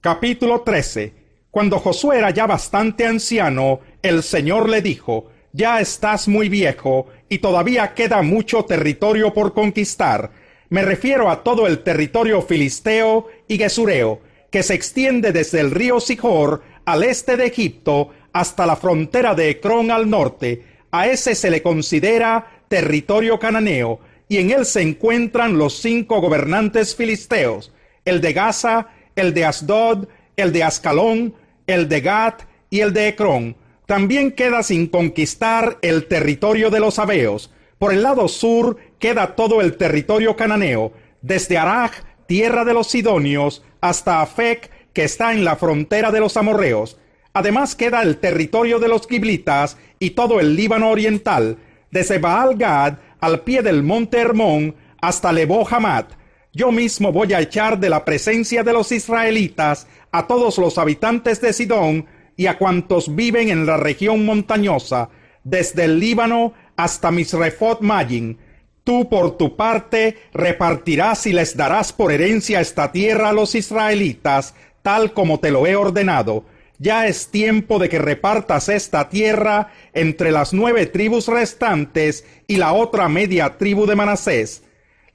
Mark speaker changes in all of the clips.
Speaker 1: Capítulo 13. Cuando Josué era ya bastante anciano, el Señor le dijo: ya estás muy viejo y todavía queda mucho territorio por conquistar. Me refiero a todo el territorio filisteo y gesureo, que se extiende desde el río Sihor al este de Egipto hasta la frontera de Ecrón al norte. A ese se le considera territorio cananeo, y en él se encuentran los 5 gobernantes filisteos: el de Gaza, el de Asdod, el de Ascalón, el de Gat y el de Ecrón. También queda sin conquistar el territorio de los sabeos. Por el lado sur queda todo el territorio cananeo, desde Araj, tierra de los sidonios, hasta Afec, que está en la frontera de los amorreos. Además queda el territorio de los giblitas y todo el Líbano oriental, desde Baal-Gad al pie del monte Hermón hasta Lebo-Hamat. Yo mismo voy a echar de la presencia de los israelitas a todos los habitantes de Sidón y a cuantos viven en la región montañosa, desde el Líbano hasta Misrefot Mayim. Tú por tu parte repartirás y les darás por herencia esta tierra a los israelitas, tal como te lo he ordenado. Ya es tiempo de que repartas esta tierra entre las 9 tribus restantes y la otra media tribu de Manasés.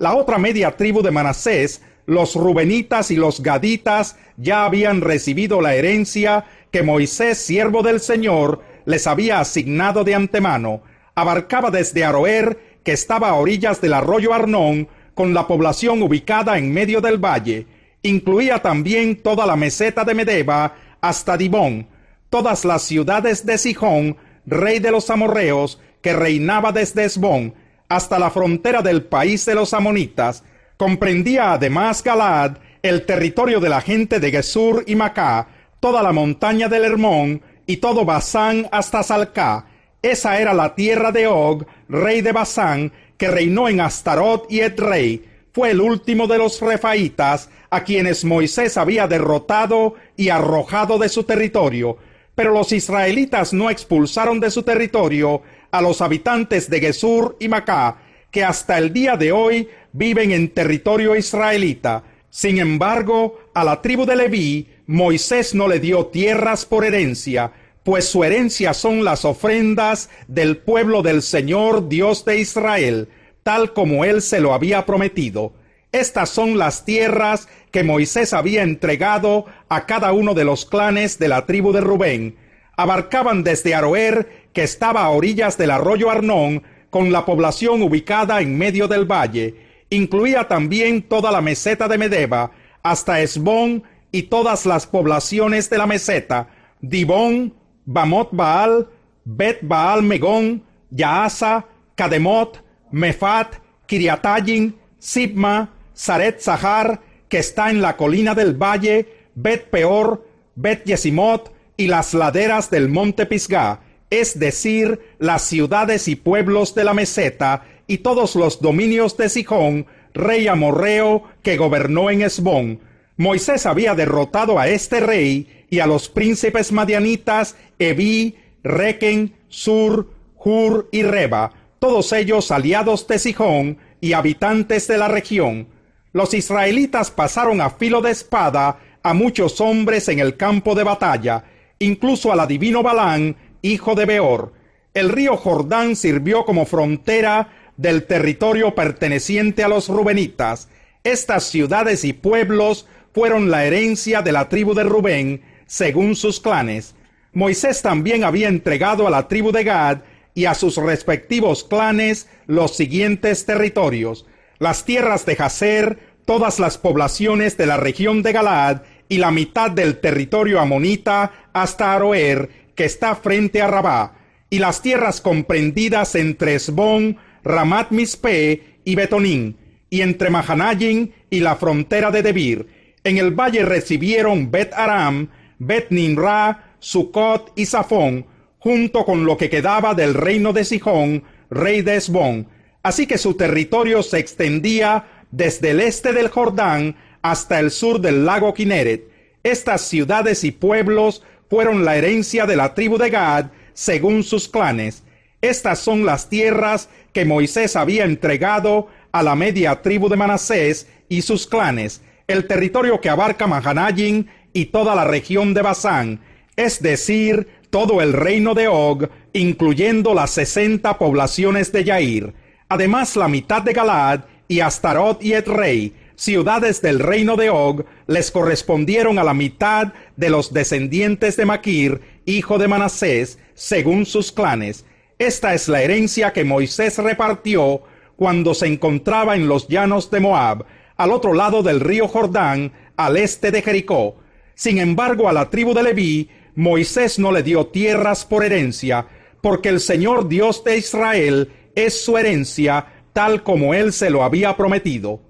Speaker 1: La otra media tribu de Manasés, los rubenitas y los gaditas, ya habían recibido la herencia que Moisés, siervo del Señor, les había asignado de antemano. Abarcaba desde Aroer, que estaba a orillas del arroyo Arnón, con la población ubicada en medio del valle. Incluía también toda la meseta de Medeba hasta Dibón, todas las ciudades de Sihón, rey de los amorreos, que reinaba desde Esbón hasta la frontera del país de los amonitas. Comprendía además Galaad, el territorio de la gente de Gesur y Macá, toda la montaña del Hermón y todo Basán hasta Salcá. Esa era la tierra de Og, rey de Basán, que reinó en Astarot y Edrei. Fue el último de los refaítas, a quienes Moisés había derrotado y arrojado de su territorio. Pero los israelitas no expulsaron de su territorio a los habitantes de Gesur y Macá, que hasta el día de hoy viven en territorio israelita. Sin embargo, a la tribu de Leví, Moisés no le dio tierras por herencia, pues su herencia son las ofrendas del pueblo del Señor Dios de Israel, tal como él se lo había prometido. Estas son las tierras que Moisés había entregado a cada uno de los clanes de la tribu de Rubén. Abarcaban desde Aroer, que estaba a orillas del arroyo Arnón, con la población ubicada en medio del valle. Incluía también toda la meseta de Medeba, hasta Esbón y todas las poblaciones de la meseta: Dibón, Bamot Baal, Bet Baal Megón, Yaasa, Kademot, Mefat, Kiriatayim, Sibma, Saret Zahar, que está en la colina del valle, Bet Peor, Bet Yesimot y las laderas del monte Pisgah, es decir, las ciudades y pueblos de la meseta, y todos los dominios de Sihón, rey amorreo, que gobernó en Esbón. Moisés había derrotado a este rey y a los príncipes madianitas Eví, Requen, Sur, Hur y Reba, todos ellos aliados de Sihón y habitantes de la región. Los israelitas pasaron a filo de espada a muchos hombres en el campo de batalla, incluso al adivino Balán, hijo de Beor. El río Jordán sirvió como frontera del territorio perteneciente a los rubenitas. Estas ciudades y pueblos fueron la herencia de la tribu de Rubén, según sus clanes. Moisés también había entregado a la tribu de Gad y a sus respectivos clanes los siguientes territorios: las tierras de Jazer, todas las poblaciones de la región de Galaad y la mitad del territorio amonita hasta Aroer, que está frente a Rabá, y las tierras comprendidas entre Esbón, Ramat Mispe y Betonín, y entre Mahanayim y la frontera de Debir. En el valle recibieron Bet Aram, Bet Nimra, Sucot y Safón, junto con lo que quedaba del reino de Sihón, rey de Esbón. Así que su territorio se extendía desde el este del Jordán hasta el sur del lago Kineret. Estas ciudades y pueblos fueron la herencia de la tribu de Gad, según sus clanes. Estas son las tierras que Moisés había entregado a la media tribu de Manasés y sus clanes, el territorio que abarca Mahanayim y toda la región de Basán, es decir, todo el reino de Og, incluyendo las 60 poblaciones de Yair, además la mitad de Galaad y Astarot y Edrei, ciudades del reino de Og, les correspondieron a la mitad de los descendientes de Maquir, hijo de Manasés, según sus clanes. Esta es la herencia que Moisés repartió cuando se encontraba en los llanos de Moab, al otro lado del río Jordán, al este de Jericó. Sin embargo, a la tribu de Leví, Moisés no le dio tierras por herencia, porque el Señor Dios de Israel es su herencia, tal como él se lo había prometido.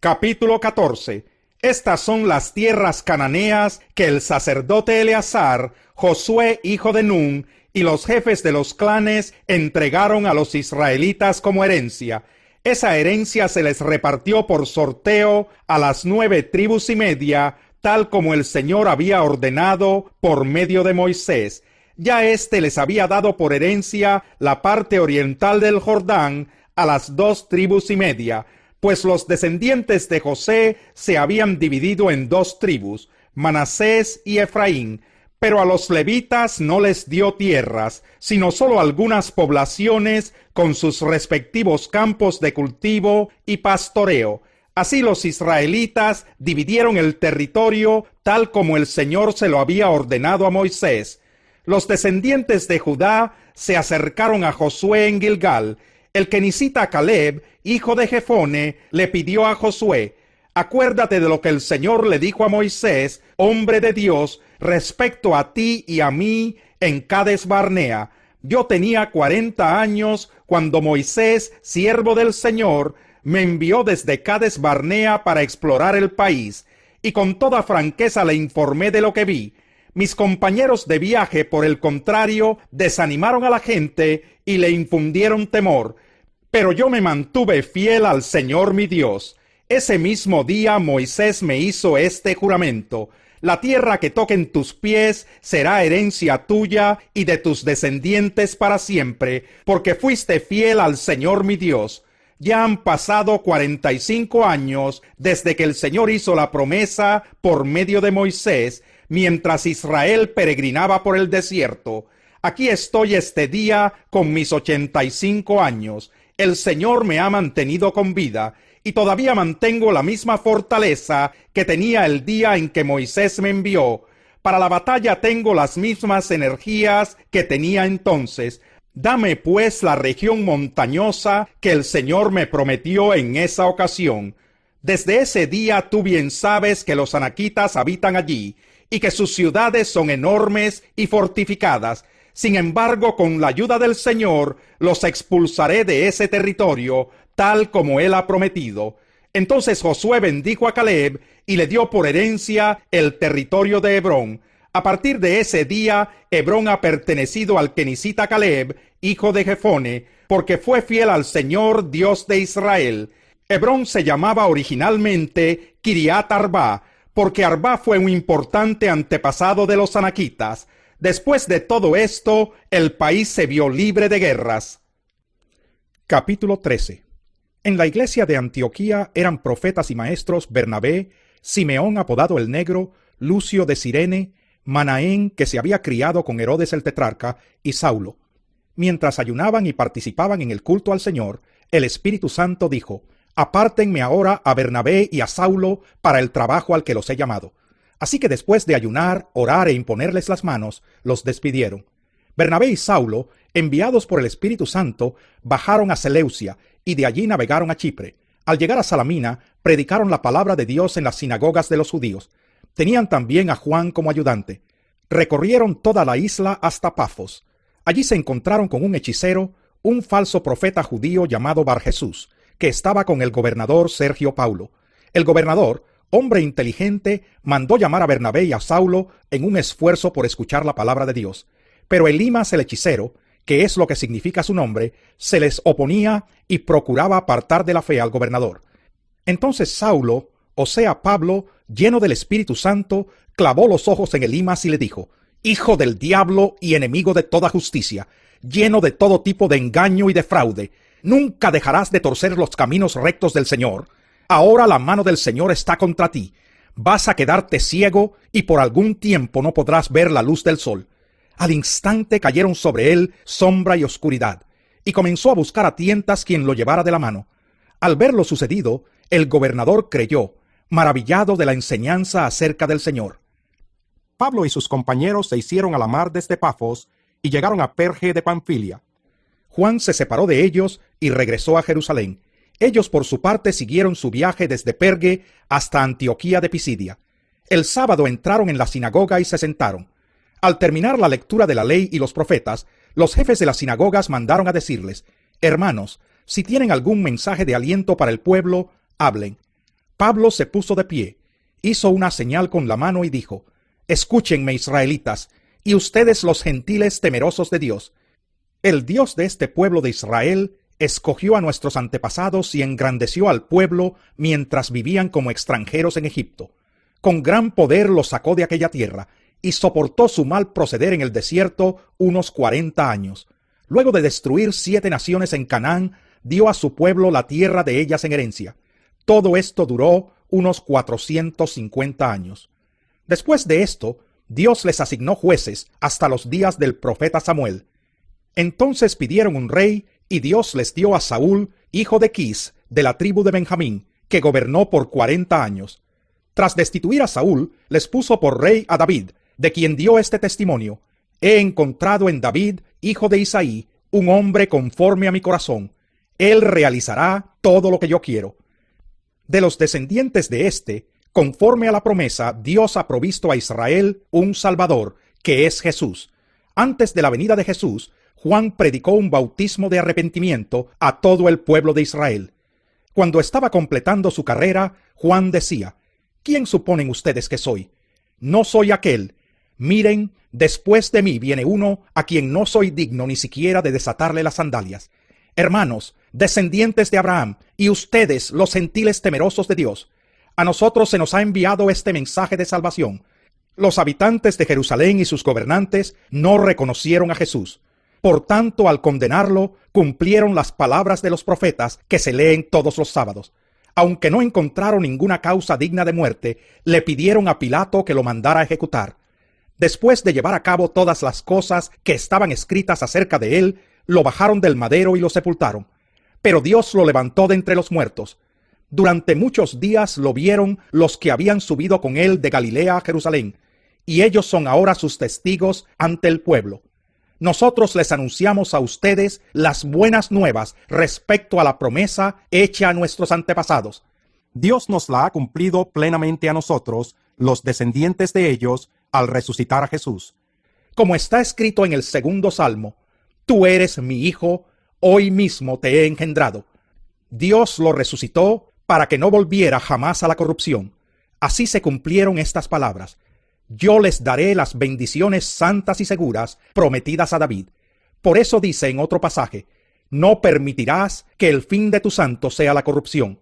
Speaker 1: Capítulo 14. Estas son las tierras cananeas que el sacerdote Eleazar, Josué hijo de Nun, y los jefes de los clanes entregaron a los israelitas como herencia. Esa herencia se les repartió por sorteo a las 9 tribus y media, tal como el Señor había ordenado por medio de Moisés. Ya éste les había dado por herencia la parte oriental del Jordán a las 2 tribus y media, pues los descendientes de José se habían dividido en 2 tribus, Manasés y Efraín, pero a los levitas no les dio tierras, sino solo algunas poblaciones con sus respectivos campos de cultivo y pastoreo. Así los israelitas dividieron el territorio tal como el Señor se lo había ordenado a Moisés. Los descendientes de Judá se acercaron a Josué en Gilgal. El kenisita Caleb, hijo de Jefone, le pidió a Josué: acuérdate de lo que el Señor le dijo a Moisés, hombre de Dios, respecto a ti y a mí en Cades Barnea. Yo tenía 40 años cuando Moisés, siervo del Señor, me envió desde Cades Barnea para explorar el país, y con toda franqueza le informé de lo que vi. Mis compañeros de viaje, por el contrario, desanimaron a la gente y le infundieron temor. Pero yo me mantuve fiel al Señor mi Dios. Ese mismo día Moisés me hizo este juramento: la tierra que toquen tus pies será herencia tuya y de tus descendientes para siempre, porque fuiste fiel al Señor mi Dios. Ya han pasado 45 años desde que el Señor hizo la promesa por medio de Moisés, mientras Israel peregrinaba por el desierto. Aquí estoy este día con mis 85 años. El Señor me ha mantenido con vida, y todavía mantengo la misma fortaleza que tenía el día en que Moisés me envió. Para la batalla tengo las mismas energías que tenía entonces. Dame pues la región montañosa que el Señor me prometió en esa ocasión. Desde ese día tú bien sabes que los anaquitas habitan allí, y que sus ciudades son enormes y fortificadas. Sin embargo, con la ayuda del Señor, los expulsaré de ese territorio, tal como él ha prometido. Entonces Josué bendijo a Caleb y le dio por herencia el territorio de Hebrón. A partir de ese día, Hebrón ha pertenecido al kenisita Caleb, hijo de Jefone, porque fue fiel al Señor, Dios de Israel. Hebrón se llamaba originalmente Kiriat Arba, porque Arba fue un importante antepasado de los anaquitas. Después de todo esto, el país se vio libre de guerras. Capítulo 13. En la iglesia de Antioquía eran profetas y maestros Bernabé, Simeón apodado el Negro, Lucio de Cirene, Manaén, que se había criado con Herodes el tetrarca, y Saulo. Mientras ayunaban y participaban en el culto al Señor, el Espíritu Santo dijo: apártenme ahora a Bernabé y a Saulo para el trabajo al que los he llamado. Así que después de ayunar, orar e imponerles las manos, los despidieron. Bernabé y Saulo, enviados por el Espíritu Santo, bajaron a Seleucia y de allí navegaron a Chipre. Al llegar a Salamina, predicaron la palabra de Dios en las sinagogas de los judíos. Tenían también a Juan como ayudante. Recorrieron toda la isla hasta Pafos. Allí se encontraron con un hechicero, un falso profeta judío llamado Barjesús, que estaba con el gobernador Sergio Paulo. El gobernador, hombre inteligente, mandó llamar a Bernabé y a Saulo en un esfuerzo por escuchar la palabra de Dios. Pero Elimas el hechicero, que es lo que significa su nombre, se les oponía y procuraba apartar de la fe al gobernador. Entonces Saulo, o sea Pablo, lleno del Espíritu Santo, clavó los ojos en Elimas y le dijo: hijo del diablo y enemigo de toda justicia, lleno de todo tipo de engaño y de fraude, ¿nunca dejarás de torcer los caminos rectos del Señor? Ahora la mano del Señor está contra ti. vas a quedarte ciego y por algún tiempo no podrás ver la luz del sol. Al instante cayeron sobre él sombra y oscuridad, y comenzó a buscar a tientas quien lo llevara de la mano. Al ver lo sucedido, el gobernador creyó, maravillado de la enseñanza acerca del Señor.
Speaker 2: Pablo y sus compañeros se hicieron a la mar desde Pafos y llegaron a Perge de Panfilia.
Speaker 1: Juan se separó de ellos y regresó a Jerusalén. Ellos por su parte siguieron su viaje desde Perge hasta Antioquía de Pisidia. El sábado entraron en la sinagoga y se sentaron. Al terminar la lectura de la ley y los profetas, los jefes de las sinagogas mandaron a decirles: Hermanos, si tienen algún mensaje de aliento para el pueblo, hablen. Pablo se puso de pie, hizo una señal con la mano y dijo: Escúchenme, israelitas, y ustedes los gentiles temerosos de Dios. El Dios de este pueblo de Israel escogió a nuestros antepasados y engrandeció al pueblo mientras vivían como extranjeros en Egipto. Con gran poder los sacó de aquella tierra y soportó su mal proceder en el desierto unos 40 años. Luego de destruir 7 naciones en Canaán, dio a su pueblo la tierra de ellas en herencia. Todo esto duró unos 450 años. Después de esto, Dios les asignó jueces hasta los días del profeta Samuel. Entonces pidieron un rey, y Dios les dio a Saúl, hijo de Quis, de la tribu de Benjamín, que gobernó por 40 años. Tras destituir a Saúl, les puso por rey a David, de quien dio este testimonio: He encontrado en David, hijo de Isaí, un hombre conforme a mi corazón. Él realizará todo lo que yo quiero. De los descendientes de éste, conforme a la promesa, Dios ha provisto a Israel un Salvador, que es Jesús. Antes de la venida de Jesús, Juan predicó un bautismo de arrepentimiento a todo el pueblo de Israel. Cuando estaba completando su carrera, Juan decía: ¿Quién suponen ustedes que soy? No soy aquel. Miren, después de mí viene uno a quien no soy digno ni siquiera de desatarle las sandalias. Hermanos, descendientes de Abraham, y ustedes, los gentiles temerosos de Dios, a nosotros se nos ha enviado este mensaje de salvación. Los habitantes de Jerusalén y sus gobernantes no reconocieron a Jesús. Por tanto, al condenarlo, cumplieron las palabras de los profetas que se leen todos los sábados. Aunque no encontraron ninguna causa digna de muerte, le pidieron a Pilato que lo mandara a ejecutar. Después de llevar a cabo todas las cosas que estaban escritas acerca de él, lo bajaron del madero y lo sepultaron. Pero Dios lo levantó de entre los muertos. Durante muchos días lo vieron los que habían subido con él de Galilea a Jerusalén, y ellos son ahora sus testigos ante el pueblo. Nosotros les anunciamos a ustedes las buenas nuevas respecto a la promesa hecha a nuestros antepasados.
Speaker 2: Dios nos la ha cumplido plenamente a nosotros, los descendientes de ellos, al resucitar a Jesús.
Speaker 1: Como está escrito en el 2 Salmo: Tú eres mi hijo, hoy mismo te he engendrado. Dios lo resucitó para que no volviera jamás a la corrupción. Así se cumplieron estas palabras: Yo les daré las bendiciones santas y seguras prometidas a David. Por eso dice en otro pasaje: No permitirás que el fin de tu santo sea la corrupción.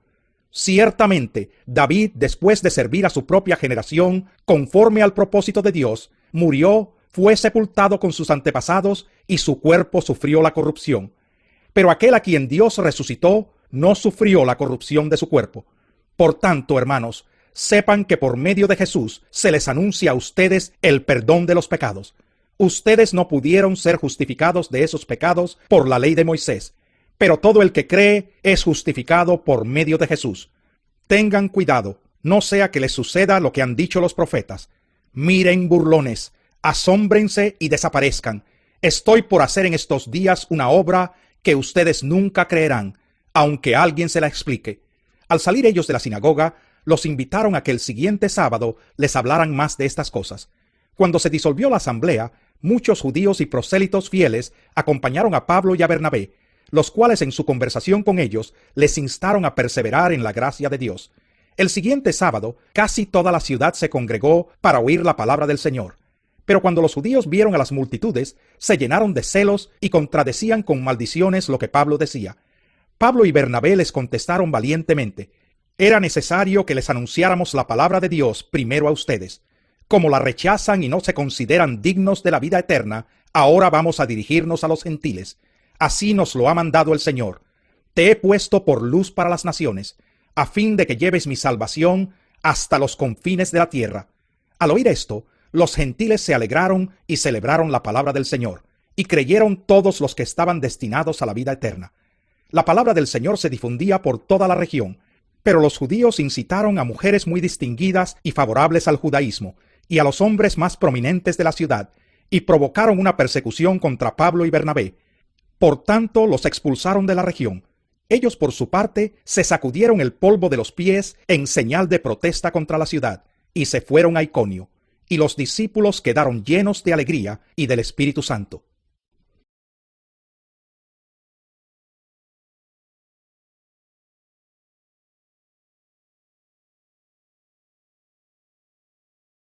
Speaker 1: Ciertamente, David, después de servir a su propia generación, conforme al propósito de Dios, murió, fue sepultado con sus antepasados, y su cuerpo sufrió la corrupción. Pero aquel a quien Dios resucitó, no sufrió la corrupción de su cuerpo. Por tanto, hermanos, sepan que por medio de Jesús se les anuncia a ustedes el perdón de los pecados. Ustedes no pudieron ser justificados de esos pecados por la ley de Moisés, pero todo el que cree es justificado por medio de Jesús. Tengan cuidado, no sea que les suceda lo que han dicho los profetas. Miren, burlones, asómbrense y desaparezcan. Estoy por hacer en estos días una obra que ustedes nunca creerán, aunque alguien se la explique. Al salir ellos de la sinagoga, los invitaron a que el siguiente sábado les hablaran más de estas cosas. Cuando se disolvió la asamblea, muchos judíos y prosélitos fieles acompañaron a Pablo y a Bernabé, los cuales en su conversación con ellos les instaron a perseverar en la gracia de Dios. El siguiente sábado, casi toda la ciudad se congregó para oír la palabra del Señor. Pero cuando los judíos vieron a las multitudes, se llenaron de celos y contradecían con maldiciones lo que Pablo decía. Pablo y Bernabé les contestaron valientemente: Era necesario que les anunciáramos la palabra de Dios primero a ustedes. Como la rechazan y no se consideran dignos de la vida eterna, ahora vamos a dirigirnos a los gentiles. Así nos lo ha mandado el Señor. Te he puesto por luz para las naciones, a fin de que lleves mi salvación hasta los confines de la tierra. Al oír esto, los gentiles se alegraron y celebraron la palabra del Señor, y creyeron todos los que estaban destinados a la vida eterna. La palabra del Señor se difundía por toda la región, pero los judíos incitaron a mujeres muy distinguidas y favorables al judaísmo, y a los hombres más prominentes de la ciudad, y provocaron una persecución contra Pablo y Bernabé. Por tanto, los expulsaron de la región. Ellos, por su parte, se sacudieron el polvo de los pies en señal de protesta contra la ciudad, y se fueron a Iconio. Y los discípulos quedaron llenos de alegría y del Espíritu Santo.